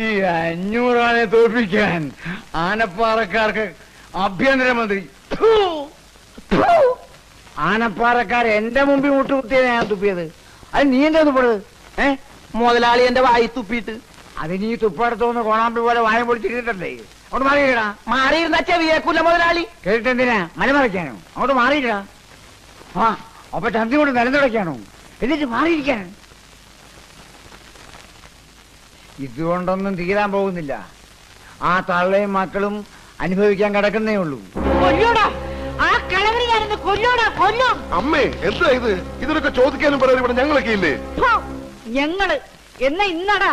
ഈ 500 ആനെ തോൽപ്പിക്കാൻ ആനപ്പാറക്കാർക്ക് ആഭ്യന്തരമന്ത്രി ആനപ്പാറക്കാർ എന്റെ മുമ്പിൽ മുട്ടുകുത്തിയത് ഞാൻ തുപ്പിയത്. അത് നീ എന്താ തുപ്പത്? മുതലാളി എന്റെ വായി തുപ്പിയിട്ട്. അത് നീ തുപ്പടുത്തോന്ന് കോണാമ്പി പോലെ വായ പൊളിച്ചിട്ടല്ലേ? അങ്ങോട്ട് മാറിയിടാ. മാറിയിരുന്ന ചെവിയേക്കൂല മുതലാളി. കേട്ടിട്ടെന്തിനാ മലമറയ്ക്കാനോ? അങ്ങോട്ട് മാറിയിടാ. ആ അപ്പൊ ചന്തി കൊണ്ട് നിലനിടയ്ക്കാണോ? എന്നിട്ട് മാറിയിരിക്കാൻ. ഇതുകൊണ്ടൊന്നും തീരാൻ പോകുന്നില്ല. ആ തള്ളയും മക്കളും അനുഭവിക്കാൻ കിടക്കുന്നേ ഉള്ളൂ. അമ്മേ എന്താ ഇത്? ഇതിനൊക്കെ ചോദിക്കാനും പറയാൻ ഇവിടെ ഞങ്ങളൊക്കെ ഇല്ലേ? ഞങ്ങള് എന്നാ ഇന്നടാ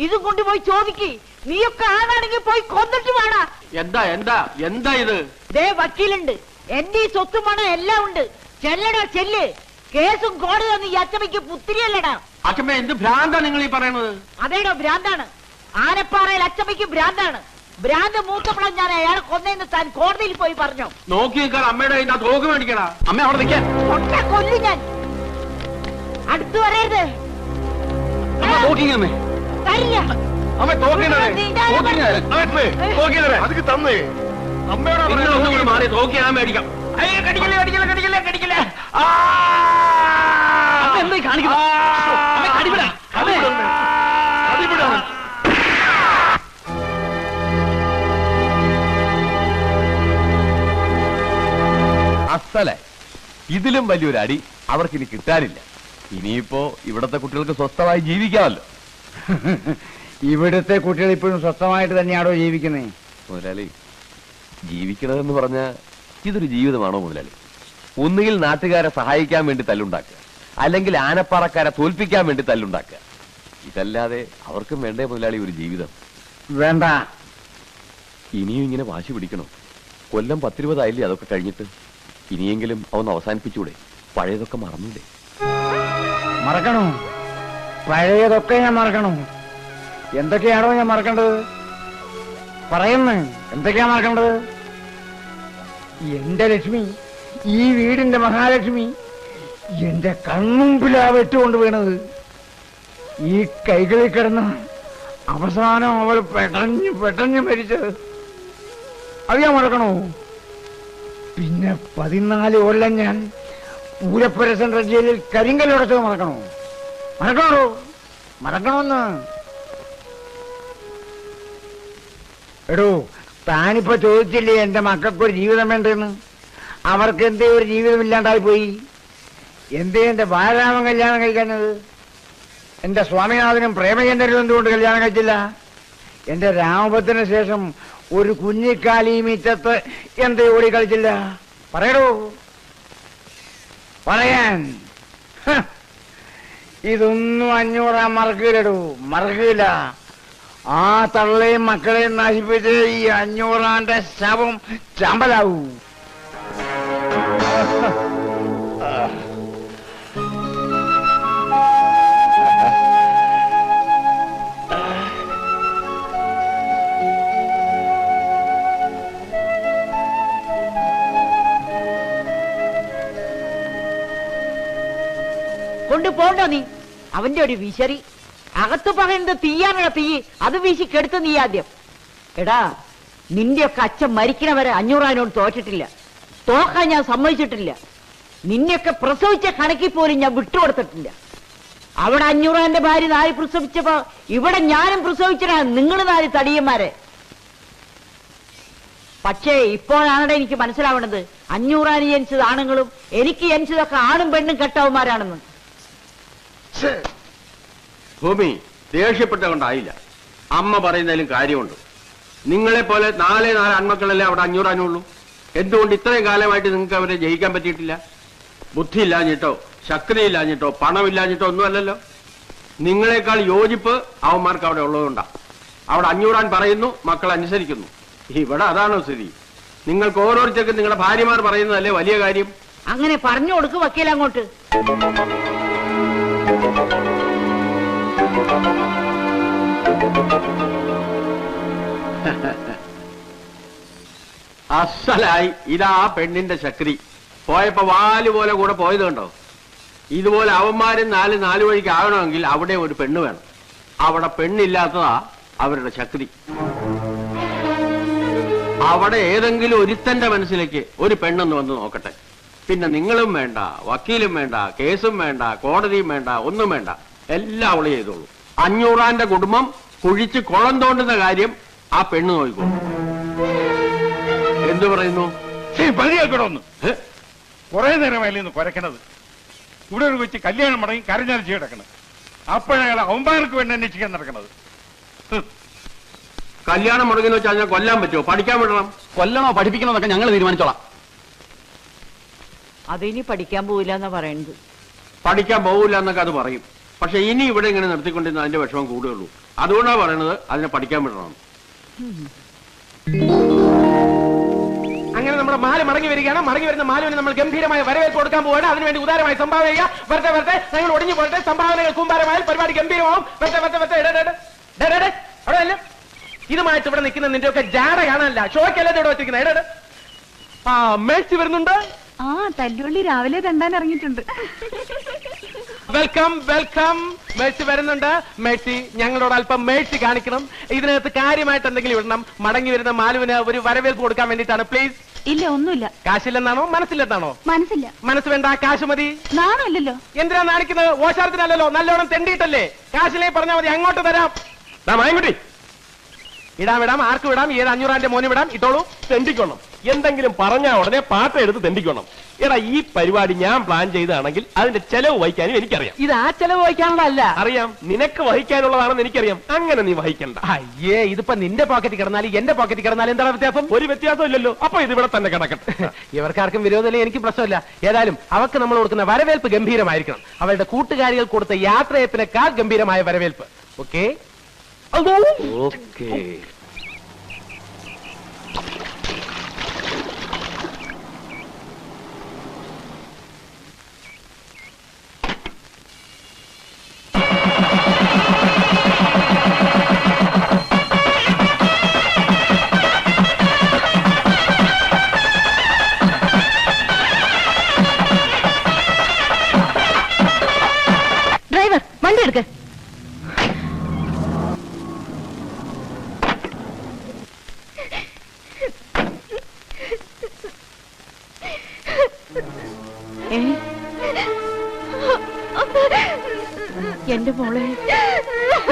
ഇത് കൊണ്ടുപോയി ചോദിക്ക്. നീയൊക്കെ ആണാണെങ്കിൽ പോയി കൊന്നിട്ട് വേണ. എന്താ എന്താ എന്താ ഇത്? ദേ വക്കീലുണ്ട്, എന്റെ ഈ സ്വത്തും പണം എല്ലാം ഉണ്ട്. ചെല്ലടാ ചെല്ല്. കേസും കോടതി ഈ അച്ചമ്മയ്ക്ക് പുത്തിരിയല്ലടാ. അച്ഛമ്മ എന്ത് ഭ്രാന്താ നിങ്ങൾ ഈ പറയുന്നത്? അതേടോ ഭ്രാന്താണ്. ആനപ്പാറയിൽ അച്ചമ്മയ്ക്ക് ഭ്രാന്താണ്. ഭ്രാന്ത് മൂത്തപ്പളം ഞാൻ അയാളെ കൊന്നേന്ന് താൻ കോടതിയിൽ പോയി പറഞ്ഞു. നോക്കി നിൽക്കാൻ അമ്മയുടെ അതിന്റെ തോക്ക് മേടിക്കടാ. അമ്മ അവിടെ നിൽക്കാൻ കൊല്ലു ഞാൻ. അടുത്തു വരരുത്. തരില്ല. അതിക്ക് തന്നേ അമ്മയോട് മാറി തോക്കി ഞാൻ മേടിക്കാം. എന്തായി കാണിക്കുന്നത്? അസലെ ഇതിലും വലിയൊരു അടി അവർക്കിനി കിട്ടാനില്ല. ഇനിയിപ്പോ ഇവിടത്തെ കുട്ടികൾക്ക് സ്വസ്ഥമായി ജീവിക്കാമല്ലോ. ഇവിടുത്തെ കുട്ടികൾ ഇപ്പോഴും സ്വസ്ഥമായിട്ട് തന്നെയാണോ ജീവിക്കുന്നേ? മുതലാളി, ജീവിക്കണമെന്ന് പറഞ്ഞ ഇതൊരു ജീവിതമാണോ മുതലാളി? ഒന്നുകിൽ നാട്ടുകാരെ സഹായിക്കാൻ വേണ്ടി തല്ലുണ്ടാക്കുക, അല്ലെങ്കിൽ ആനപ്പാറക്കാരെ തോൽപ്പിക്കാൻ വേണ്ടി തല്ലുണ്ടാക്കുക. ഇതല്ലാതെ അവർക്കും വേണ്ടേ മുതലാളി ഒരു ജീവിതം? വേണ്ട. ഇനിയും ഇങ്ങനെ വാശി പിടിക്കണോ? കൊല്ലം 10-20 ആയില്ലേ അതൊക്കെ കഴിഞ്ഞിട്ട്? ഇനിയെങ്കിലും അവന്ന് അവസാനിപ്പിച്ചൂടെ? പഴയതൊക്കെ മറന്നൂടെ? മറക്കണോ? പഴയതൊക്കെ ഞാൻ മറക്കണോ? എന്തൊക്കെയാണോ ഞാൻ മറക്കേണ്ടത്? പറയുന്നു. എന്തൊക്കെയാ മറക്കേണ്ടത്? എന്റെ ലക്ഷ്മി, ഈ വീടിന്റെ മഹാലക്ഷ്മി എന്റെ കൺമുമ്പിലാ വെട്ടുകൊണ്ട് വീണത്. ഈ കൈകളിൽ കിടന്ന് അവസാനം അവൾ പെട്ടഞ്ഞ് മരിച്ചത് അത് ഞാൻ മറക്കണോ? പിന്നെ 14 കൊല്ലം ഞാൻ പൂരപ്പുര സെൻട്രൽ ജയിലിൽ കരിങ്കല്ലുടച്ചത് മറക്കണോ? മറക്കണോ? മറക്കണമെന്ന്. എടോ, താനിപ്പോ ചോദിച്ചില്ലേ എന്റെ മക്കൾക്കൊരു ജീവിതം വേണ്ടെന്ന്? അവർക്ക് എന്തേ ഒരു ജീവിതമില്ലാണ്ടായി പോയി? എന്തേ എന്റെ ബാലരാമൻ കല്യാണം കഴിക്കുന്നത്? എന്റെ സ്വാമിനാഥനും പ്രേമചന്ദ്രനും എന്തുകൊണ്ട് കല്യാണം കഴിച്ചില്ല? എന്റെ രാമഭദ്രന് ശേഷം ഒരു കുഞ്ഞിക്കാലി മീറ്റത്ത് എന്തേ ഓടി കളിച്ചില്ല? പറയടോ, പറയാൻ. ഇതൊന്നും 500 മറക്കില്ലടോ, മറക്കില്ല. ആ തള്ളയും മക്കളെയും നശിപ്പിച്ച് ഈ 500 ശവം ചമ്പലാവൂ. കൊണ്ടുപോണ്ടോ നീ? അവന്റെ ഒരു വിശറി. അകത്ത് പറയുന്നത് തീയാനുള്ള തീ, അത് വീശി കെടുത്ത് നീ ആദ്യം. എടാ, നിന്റെയൊക്കെ അച്ഛൻ മരിക്കണവരെ 500 തോറ്റിട്ടില്ല, തോക്കാൻ ഞാൻ സമ്മതിച്ചിട്ടില്ല. നിന്നെയൊക്കെ പ്രസവിച്ച കണക്കിൽ പോലും ഞാൻ വിട്ടുകൊടുത്തിട്ടില്ല. അവിടെ 500 ഭാര്യ 4 പ്രസവിച്ചപ്പോ ഇവിടെ ഞാനും പ്രസവിച്ചതാ. നിങ്ങൾ 4 തടിയന്മാരെ. പക്ഷേ ഇപ്പോഴാണ് എനിക്ക് മനസ്സിലാവണത് 500 ജനിച്ചത് ആണുങ്ങളും എനിക്ക് ജനിച്ചതൊക്കെ ആണും പെണ്ണും കെട്ടവന്മാരാണെന്ന്. ഭൂമി ദേഷ്യപ്പെട്ട കൊണ്ടായില്ല. അമ്മ പറയുന്നതിലും കാര്യമുണ്ട്. നിങ്ങളെപ്പോലെ 4 ആൺമക്കളല്ലേ അവിടെ 500 ഉള്ളൂ. എന്തുകൊണ്ട് ഇത്രയും കാലമായിട്ട് നിങ്ങൾക്ക് അവരെ ജയിക്കാൻ പറ്റിയിട്ടില്ല? ബുദ്ധിയില്ലാഞ്ഞിട്ടോ ശക്തിയില്ലാഞ്ഞിട്ടോ പണമില്ലാഞ്ഞിട്ടോ ഒന്നുമല്ലല്ലോ. നിങ്ങളെക്കാൾ യോജിപ്പ് അവന്മാർക്ക് അവിടെ ഉള്ളതുകൊണ്ടാ. അവിടെ 500 പറയുന്നു, മക്കൾ അനുസരിക്കുന്നു. ഇവിടെ അതാണോ സ്ഥിതി? നിങ്ങൾക്ക് ഓരോരുത്തർക്കും നിങ്ങളുടെ ഭാര്യമാർ പറയുന്നതല്ലേ വലിയ കാര്യം? അങ്ങനെ പറഞ്ഞു കൊടുക്ക് വക്കീൽ അങ്ങോട്ട്. അസലായി. ഇതാ പെണ്ണിന്റെ ശക്തി. പോയപ്പോ വാല് പോലെ കൂടെ പോയത് കണ്ടോ? ഇതുപോലെ അവന്മാരും നാല് വഴിക്ക് ആകണമെങ്കിൽ അവിടെ ഒരു പെണ്ണ് വേണം. അവിടെ പെണ്ണില്ലാത്തതാ അവരുടെ ശക്തി. അവിടെ ഏതെങ്കിലും ഒരുത്തന്റെ മനസ്സിലേക്ക് ഒരു പെണ്ണെന്ന് വന്ന് നോക്കട്ടെ. പിന്നെ നിങ്ങളും വേണ്ട, വക്കീലും വേണ്ട, കേസും വേണ്ട, കോടതിയും വേണ്ട, ഒന്നും വേണ്ട. എല്ലാം അവള് ചെയ്തോളൂ. 500 കുടുംബം കുഴിച്ച് കുളം തോണ്ടുന്ന കാര്യം ആ പെണ്ണ് നോക്കിക്കോളൂ. എന്തു പറയുന്നു? പതിയാക്കണമെന്ന് കുറെ നേരമായില്ലേ കുരക്കണത്. ഇവിടെ ഒരു വെച്ച് കല്യാണം മുടങ്ങി കരഞ്ഞരച്ച് കിടക്കണത്. അപ്പോഴയാളെ അവന്മാർക്ക് വേണ്ടി അന്വേഷിക്കാൻ നടക്കണത്. കല്യാണം മുടങ്ങുന്ന വെച്ചാൽ ഞാൻ കൊല്ലാൻ പറ്റുമോ? പഠിക്കാൻ വിടണം. കൊല്ലണോ പഠിപ്പിക്കണോ എന്നൊക്കെ ഞങ്ങൾ തീരുമാനിച്ചോളാം. അതിനി പഠിക്കാൻ പോവില്ല എന്നാ പറയുന്നത്. പഠിക്കാൻ പോകില്ല എന്നൊക്കെ അത് പറയും. പക്ഷെ ഇനി ഇവിടെ ഇങ്ങനെ നിർത്തിക്കൊണ്ടിരുന്ന അതിന്റെ വിഷമം കൂടുകയുള്ളൂ. അതുകൊണ്ടാണ് പറയണത് അതിനെ പഠിക്കാൻ വിടണം. അങ്ങനെ നമ്മുടെ മാല് മടങ്ങി വരികയാണ്. മടങ്ങി വരുന്ന മാലുവിന് നമ്മൾ ഗംഭീരമായ വരവേൽപ്പ് കൊടുക്കാൻ പോവുകയാണ്. അതിനുവേണ്ടി ഉദാരമായി സംഭാവന ചെയ്യുക. വെറുതെ ഞങ്ങൾ ഒടിഞ്ഞു പോകട്ടെ. സംഭാവനകൾ കൂമ്പാരമായാൽ പരിപാടി ഗംഭീരമാവും. അവിടെ അല്ല ഇതുമായിട്ട് ഇവിടെ നിൽക്കുന്ന നിന്റെ ഒക്കെ ജാട കാണാനല്ല, ഷോയ്ക്കല്ലേ ഇവിടെ വെച്ചിരിക്കുന്നത്. ആ മേഴ്സി വരുന്നുണ്ട്. ആ തല്ലുള്ളി രാവിലെ തണ്ടാൻ ഇറങ്ങിയിട്ടുണ്ട്. Welcome welcome. മേഴ്സി വരുന്നുണ്ട്. മേഴ്സി ഞങ്ങളോട് അല്പം മേഴ്സി കാണിക്കണം. ഇതിനകത്ത് കാര്യമായിട്ട് എന്തെങ്കിലും ഇടണം. മടങ്ങി വരുന്ന മാലുവിന് ഒരു വരവേൽപ്പ് കൊടുക്കാൻ വേണ്ടിയിട്ടാണ്. പ്ലീസ്. ഇല്ല ഒന്നുമില്ല. കാശില്ലെന്നാണോ മനസ്സില്ലെന്നാണോ? മനസ്സില്ല. മനസ്സ് വേണ്ട, കാശ് മതി. നാണല്ലോ. എന്തിനാ നാണിക്കുന്നത്? ഓശാരത്തിനല്ലോ, നല്ലോണം തെണ്ടിയിട്ടല്ലേ. കാശിലേ പറഞ്ഞാൽ മതി, അങ്ങോട്ട് തരാം. മായൻകുട്ടി, ഇടാം ആർക്ക് വിടാം? ഏത് 500 മോന് വിടാം? ഇട്ടോളൂ. തെണ്ടിക്കണം. എന്തെങ്കിലും പറഞ്ഞാൽ ഉടനെ പാട്ട എടുത്ത് തെണ്ടിക്കണം. എടാ, ഈ പരിപാടി ഞാൻ പ്ലാൻ ചെയ്താണെങ്കിൽ അതിന്റെ ചെലവ് വഹിക്കാനും എനിക്കറിയാം. ഇത് ആ ചെലവ് വഹിക്കാനുള്ളതല്ല. അറിയാം, നിനക്ക് വഹിക്കാനുള്ളതാണെന്ന് എനിക്കറിയാം. അങ്ങനെ നീ വഹിക്കണ്ട. അയ്യേ, ഇതിപ്പോ നിന്റെ പോക്കറ്റിൽ കിടന്നാലും എന്റെ പോക്കറ്റിൽ കിടന്നാലും എന്താണ് വ്യത്യാസം? ഒരു വ്യത്യാസം ഇല്ലല്ലോ. അപ്പൊ ഇതിവിടെ തന്നെ കിടക്കട്ടെ. ഇവർക്കാർക്കും വിരോധമില്ല, എനിക്ക് പ്രശ്നമില്ല. ഏതായാലും അവർക്ക് നമ്മൾ കൊടുക്കുന്ന വരവേൽപ്പ് ഗംഭീരമായിരിക്കണം. അവരുടെ കൂട്ടുകാരികൾ കൊടുത്ത യാത്രയപ്പിനേക്കാൾ ഗംഭീരമായ വരവേൽപ്പ്. Okay okay. ഡ്രൈവർ വണ്ടി എടുക്ക.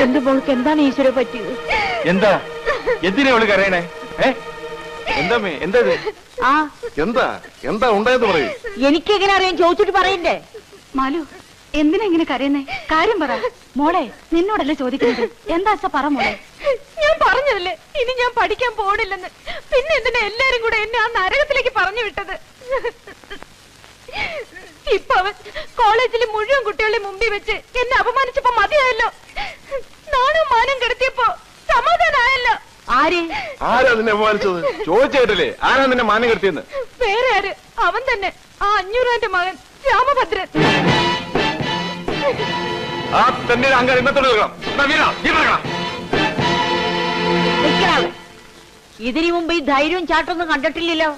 എന്റെ മോൾക്ക് എന്താണ് ഈശ്വര പറ്റിയത്? എന്താ എന്തിനാ അവള് കരയണേ? എന്താ എന്താ ആ എന്താ എന്താ ഉണ്ടായെന്ന് പറയൂ. എനിക്കെങ്ങനെ അറിയാൻ? ചോദിച്ചിട്ട് പറയണ്ടേ? മാലു എന്തിനാ ഇങ്ങനെ കരയുന്നേ? കാര്യം പറ മോളെ. നിന്നോടല്ലേ ചോദിക്കുന്നത്. എന്താ പറ മോളെ. ഞാൻ പറഞ്ഞതല്ലേ ഇനി ഞാൻ പഠിക്കാൻ പോണില്ലെന്ന്. പിന്നെ എന്തിനാ എല്ലാരും കൂടെ എന്നെ ആ നരകത്തിലേക്ക് പറഞ്ഞു വിട്ടത്? ഇപ്പൊ അവൻ കോളേജിലെ മുഴുവൻ കുട്ടികളുടെ മുമ്പിൽ വെച്ച് എന്നെ അപമാനിച്ചപ്പോ മതിയായല്ലോ. നാണും മാനം കെടുത്തിയപ്പോ സമാധാനമായല്ലോ. ആരാ നിന്നെ അപമാനിച്ചത്? ചോദിച്ചേട്ടല്ലേ ആരാ നിന്നെ മാനം കെടുത്തിയെന്ന്? വേറെ ആര്? അവൻ തന്നെ, ആ 500 മകൻ രാമഭദ്രൻ. ആ തന്നെ അങ്കാർ ഇന്നത്തോടെ ഇതിനു മുമ്പ് ഈ ധൈര്യവും ചാട്ടൊന്നും കണ്ടിട്ടില്ലല്ലോ.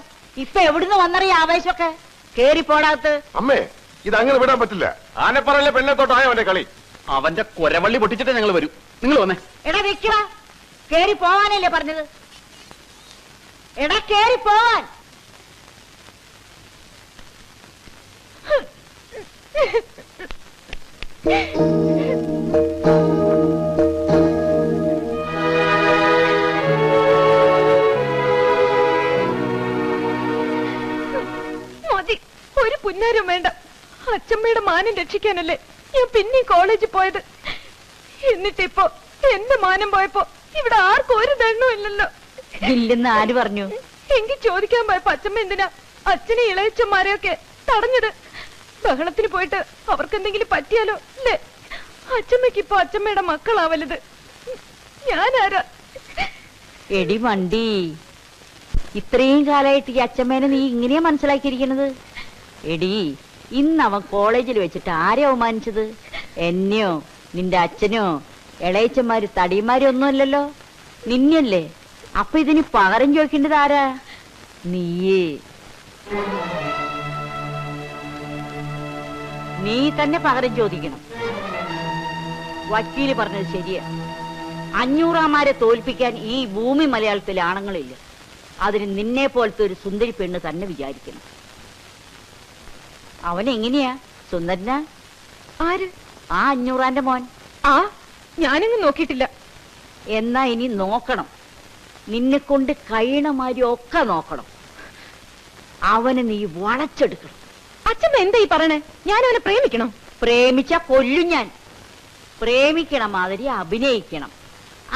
ഇപ്പൊ എവിടുന്ന് വന്നറിയ ആവേശമൊക്കെ? കേറി പോടാത്ത്. അമ്മേ, ഇത് അങ്ങനെ വിടാൻ പറ്റില്ല. ആനപ്പറയിലെ പെണ്ണത്തോട്ടായോ അവന്റെ കളി? അവന്റെ കൊരവള്ളി പൊട്ടിച്ചിട്ട് ഞങ്ങൾ വരും. നിങ്ങൾ വന്നേ. എടാ വെക്കടാ, കേറി പോവാനല്ലേ പറഞ്ഞത്? എടാ കേറി പോവാൻ. മതി, ഒരു പുന്നാരും വേണ്ട. അച്ഛമ്മയുടെ മാനം രക്ഷിക്കാനല്ലേ ഞാൻ പിന്നെ കോളേജിൽ പോയത്. എന്നിട്ടിപ്പോ എന്റെ മാനം പോയപ്പോ ഇവിടെ ആർക്കും ഒരു ദണ്ണവും ഇല്ലല്ലോ. ഇല്ലെന്ന് ആര് പറഞ്ഞു? എങ്കിൽ ചോദിക്കാൻ പോയപ്പോ അച്ഛമ്മ എന്തിനാ അച്ഛനെ ഇളയച്ചന്മാരെയൊക്കെ തടഞ്ഞത്? ബഹളത്തിന് പോയിട്ട് അവർക്ക് എന്തെങ്കിലും പറ്റിയാലോ അല്ലേ? അച്ഛമ്മയ്ക്ക് ഇപ്പൊ അച്ഛമ്മയുടെ മക്കളാ വലുത്. ഞാനാരാ? എടി വണ്ടി, ഇത്രയും കാലമായിട്ട് ഈ അച്ഛമ്മേനെ നീ ഇങ്ങനെയാ മനസ്സിലാക്കിയിരിക്കണത്? എടി, ഇന്ന് അവൻ കോളേജിൽ വെച്ചിട്ട് ആരെ അവമാനിച്ചത്? എന്നെയോ നിന്റെ അച്ഛനോ ഇളയച്ചന്മാര് തടിയന്മാരും ഒന്നുമല്ലല്ലോ, നിന്നല്ലേ. അപ്പൊ ഇതിന് പകരം ചോദിക്കേണ്ടത് ആരാ? നീയേ. നീ തന്നെ പകരം ചോദിക്കണം. വക്കീല് പറഞ്ഞത് ശരിയാ. 500 തോൽപ്പിക്കാൻ ഈ ഭൂമി മലയാളത്തിൽ ആണുങ്ങളില്ല. അതിന് നിന്നെ പോലത്തെ ഒരു സുന്ദരി പെണ്ണ് തന്നെ വിചാരിക്കണം. അവനെങ്ങനെയാ? സുന്ദരനാ? ആര്? ആ 500 മോൻ. ആ, ഞാനെങ്ങും നോക്കിയിട്ടില്ല. എന്നാ ഇനി നോക്കണം. നിന്നെ കൊണ്ട് കഴിയണമാതിരി ഒക്കെ നോക്കണം. അവനെ നീ വളച്ചെടുക്കണം. അച്ഛമ്മ എന്താ ഈ പറയണേ? ഞാൻ അവനെ പ്രേമിക്കണം? പ്രേമിച്ച കൊല്ലും ഞാൻ. പ്രേമിക്കണ മാതിരി അഭിനയിക്കണം.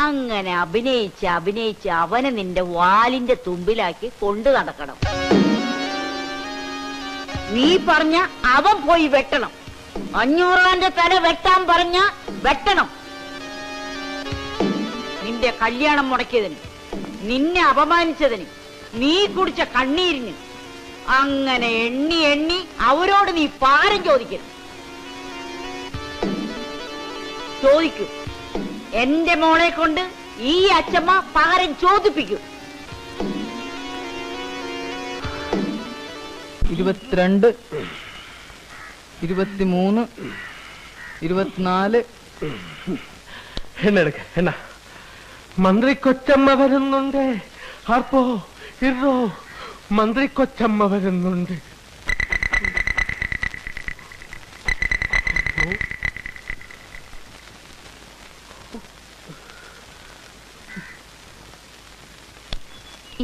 അങ്ങനെ അഭിനയിച്ച് അവനെ നിന്റെ വാലിന്റെ തുമ്പിലാക്കി കൊണ്ടു നടക്കണം. നീ പറഞ്ഞ അവൻ പോയി വെട്ടണം. 500 തല വെട്ടാൻ പറഞ്ഞ വെട്ടണം. നിന്റെ കല്യാണം മുടക്കിയതിന്, നിന്നെ അപമാനിച്ചതിന്, നീ കുടിച്ച കണ്ണീരിന്, അങ്ങനെ എണ്ണി എണ്ണി അവരോട് നീ പാരം ചോദിക്കണം. ചോദിക്കൂ. എന്റെ മോളെ കൊണ്ട് ഈ അച്ഛമ്മ പകരം ചോദിപ്പിക്കും. 22, 23, 24. എണ്ണെടുക്ക എണ്ണ. മന്ത്രി കൊച്ചമ്മ വരുന്നുണ്ട്. ആർപ്പോ ഇറോ മന്ത്രി കൊച്ചമ്മ വരുന്നുണ്ട്.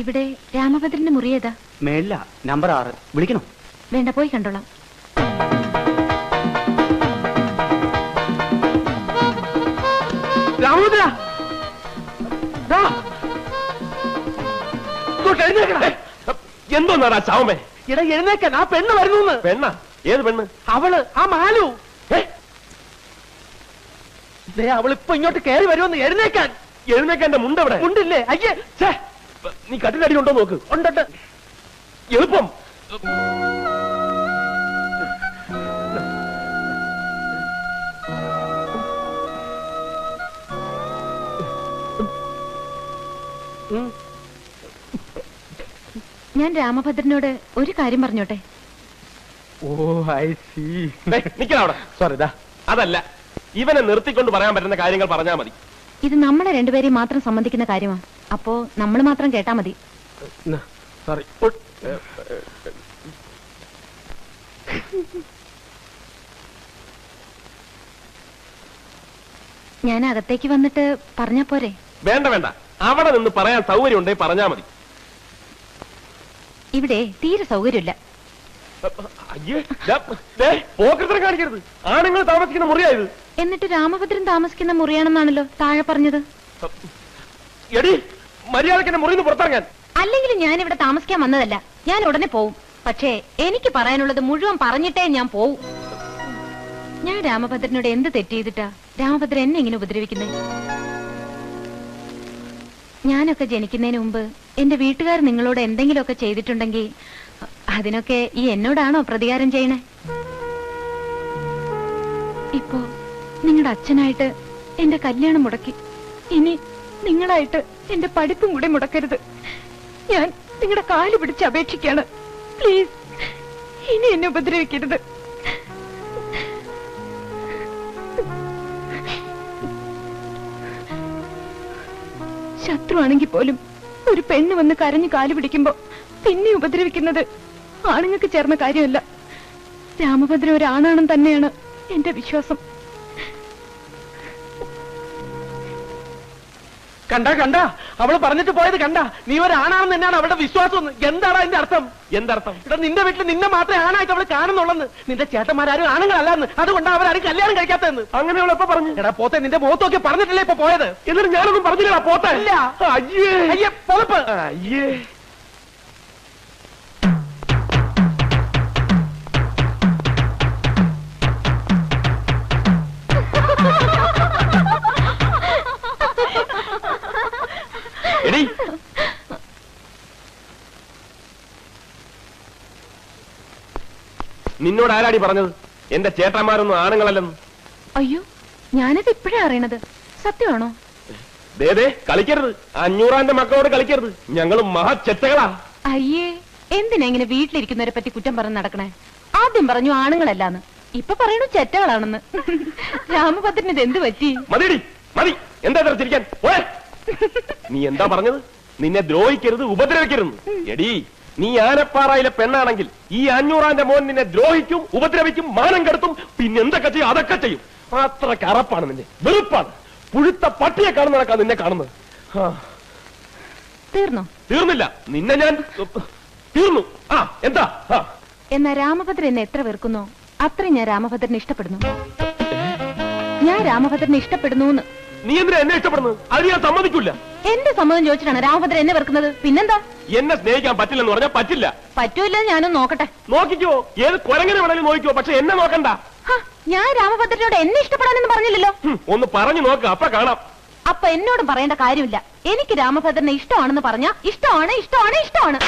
ഇവിടെ രാമഭദ്രന്റെ മുറി ഏതാ? മേളില നമ്പർ 6. വിളിക്കണോ? വേണ്ട, പോയി കണ്ടോളാം. രാമഭദ്ര, എന്തോന്നാടാ ചാവമേ? ഇട എഴുന്നേക്കാൻ, ആ പെണ്ണ് വരുന്നു. പെണ്ണ? ഏത് പെണ്ണ്? അവള്, ആ മാലു. അവളിപ്പോ ഇങ്ങോട്ട് കയറി വരുമെന്ന്. എഴുന്നേക്കാൻ. എഴുന്നേക്കാന്റെ മുണ്ടവിടെ? മുണ്ടില്ലേ? അയ്യേ, നീ കട്ടിലടി ഉണ്ടോ നോക്ക്. ഉണ്ടുണ്ട്. എളുപ്പം. ഞാൻ രാമഭദ്രനോട് ഒരു കാര്യം പറഞ്ഞോട്ടെ? ഓ, ഐ സീ. നിക്കവിടെ. സോറി, അതല്ല, ഇവനെ നിർത്തിക്കൊണ്ട് പറയാൻ പറ്റുന്ന കാര്യങ്ങൾ പറഞ്ഞാൽ മതി. ഇത് നമ്മളെ രണ്ടുപേരെയും മാത്രം സംബന്ധിക്കുന്ന കാര്യമാ. അപ്പോ നമ്മൾ മാത്രം കേട്ടാ മതി. സോറി. ഞാൻ അകത്തേക്ക് വന്നിട്ട് പറഞ്ഞാ പോരെ? വേണ്ട വേണ്ട, അവിടെ നിന്ന് പറയാൻ സൗകര്യം ഉണ്ടെങ്കിൽ പറഞ്ഞാ മതി. ഇവിടെ തീരെ സൗകര്യമില്ല. പോക്കൃത്തരം കാണിക്കരുത്. ആണുങ്ങൾ താമസിക്കുന്ന മുറിയായത്. എന്നിട്ട് രാമഭദ്രൻ താമസിക്കുന്ന മുറിയാണെന്നാണല്ലോ താഴെ പറഞ്ഞത്. എടി, മര്യാദക്ക് എന്നെ മുറിന്ന് പുറത്തിറങ്ങാൻ. അല്ലെങ്കിൽ ഞാൻ ഇവിടെ താമസിക്കാൻ വന്നതല്ല. ഞാൻ ഉടനെ പോവും. പക്ഷേ എനിക്ക് പറയാനുള്ളത് മുഴുവൻ പറഞ്ഞിട്ടേ ഞാൻ പോവും. ഞാൻ രാമഭദ്രനോട് എന്ത് തെറ്റ് ചെയ്തിട്ടാ രാമഭദ്രൻ എന്നെ ഇങ്ങനെ ഉപദ്രവിക്കുന്നേ? ഞാനൊക്കെ ജനിക്കുന്നതിന് മുമ്പ് എന്റെ വീട്ടുകാർ നിങ്ങളോട് എന്തെങ്കിലുമൊക്കെ ചെയ്തിട്ടുണ്ടെങ്കിൽ അതിനൊക്കെ ഈ എന്നോടാണോ പ്രതികാരം ചെയ്യണേ? ഇപ്പോ നിങ്ങളുടെ അച്ഛനായിട്ട് എന്റെ കല്യാണം മുടക്കി. ഇനി നിങ്ങളായിട്ട് എന്റെ പഠിപ്പും കൂടെ മുടക്കരുത്. ഞാൻ നിങ്ങളുടെ കാല് പിടിച്ച് അപേക്ഷിക്കാണ്. പ്ലീസ്, ഇനി എന്നെ ഉപദ്രവിക്കരുത്. ശത്രുവാണെങ്കിൽ പോലും ഒരു പെണ്ണ് വന്ന് കരഞ്ഞു കാല് പിടിക്കുമ്പോ പിന്നെ ഉപദ്രവിക്കുന്നത് ആണുങ്ങൾക്ക് ചേർന്ന കാര്യമല്ല. രാമഭദ്രൻ ഒരാണാണെന്ന് തന്നെയാണ് എന്റെ വിശ്വാസം. കണ്ട അവള് പറഞ്ഞിട്ട് പോയത് കണ്ട. നീ ഒരാണാണെന്ന് തന്നെയാണ് അവളുടെ വിശ്വാസം. എന്താണ് അതിന്റെ അർത്ഥം? എന്തർത്ഥം? ഇവിടെ നിന്റെ വീട്ടിൽ നിന്നെ മാത്രമേ ആണായിട്ട് അവള് കാണുന്നുള്ളെന്ന്. നിന്റെ ചേട്ടന്മാരും ആണുങ്ങളല്ലെന്ന്. അതുകൊണ്ടാണ് അവരാരും കല്യാണം കഴിക്കാത്തതെന്ന്. അങ്ങനെ അവളെപ്പോ പറഞ്ഞു? എടാ പോത്തെ, നിന്റെ മുഖത്തൊക്കെ പറഞ്ഞിട്ടില്ലേ ഇപ്പൊ പോയത്? എന്നിട്ട് ഞാനൊന്നും പറഞ്ഞില്ല പോട്ടെ. ഇല്ല. അയ്യേ പൊതപ്പ്. അയ്യേ. എടി, നിന്നോട് ആരാടി പറഞ്ഞത് എന്റെ ചേട്ടന്മാരൊന്നും ആണുങ്ങളല്ലെന്ന്? അയ്യോ, ഞാനത് ഇപ്പോഴേ അറിയണത്. സത്യമാണോ? ദേ കളിക്കരുത്. 500 മക്കളോട് കളിക്കരുത്. ഞങ്ങളും മഹാ ചെറ്റകളാ. അയ്യേ, എന്തിനാ ഇങ്ങനെ വീട്ടിലിരിക്കുന്നവരെ പറ്റി കുറ്റം പറഞ്ഞ് നടക്കണേ? ആദ്യം പറഞ്ഞു ആണുങ്ങളല്ലാന്ന്, ഇപ്പൊ പറയണു ചെറ്റകളാണെന്ന്. രാമഭദ്രന് ഇത് എന്ത് പറ്റി? മതിയടി മതി, എന്താ ചിരിക്കാൻ? നീ എന്താ പറഞ്ഞത്? നിന്നെ ദ്രോഹിക്കരുത്, ഉപദ്രവിക്കരുത്. എടി, നീ ആനപ്പാറയിലെ പെണ്ണാണെങ്കിൽ ഈ 500 മോൻ നിന്നെ ദ്രോഹിക്കും, ഉപദ്രവിക്കും, മാനം കെടുത്തും, പിന്നെ എന്തൊക്കെ ചെയ്യും? അതൊക്കെ ചെയ്യും. അത്ര കറപ്പാണ് നിന്നെ, വെറുപ്പാണ്. പുഴുത്ത പട്ടിയെ കാണുന്നതൊക്കെ നിന്നെ കാണുന്നത്. തീർന്നോ? തീർന്നില്ല, നിന്നെ ഞാൻ തീർന്നു. എന്താ? എന്നാ രാമഭദ്രൻ എന്നെ എത്ര വെറുക്കുന്നോ അത്രയും ഞാൻ രാമഭദ്രനെ ഇഷ്ടപ്പെടുന്നു. ഞാൻ രാമഭദ്രനെ ഇഷ്ടപ്പെടുന്നു. നീ എന്തിനാ എന്നെ ഇഷ്ടപ്പെടുന്നത്? അത് ഞാൻ സമ്മതിക്കില്ല. എന്റെ സമ്മതം ചോദിച്ചിട്ടാണ് രാമഭദ്രൻ എന്നെ വെറുക്കുന്നത്. പിന്നെന്താ? എന്നെ സ്നേഹിക്കാൻ പറ്റില്ലെന്ന് പറഞ്ഞാൽ പറ്റില്ല. പറ്റൂല്ല, ഞാനൊന്ന് നോക്കട്ടെ. നോക്കിക്കോ, ഏത് കുരങ്ങനെ വേണമെങ്കിലും നോക്കിക്കോ, പക്ഷെ എന്നെ നോക്കണ്ട. ഞാൻ രാമഭദ്രനോട് എന്നെ ഇഷ്ടപ്പെടാനെന്ന് പറഞ്ഞില്ലല്ലോ. ഒന്ന് പറഞ്ഞു നോക്ക്, അപ്പൊ കാണാം. അപ്പൊ എന്നോടും പറയേണ്ട കാര്യമില്ല. എനിക്ക് രാമഭദ്രനെ ഇഷ്ടമാണെന്ന് പറഞ്ഞാ ഇഷ്ടമാണ്, ഇഷ്ടമാണ്, ഇഷ്ടമാണ്.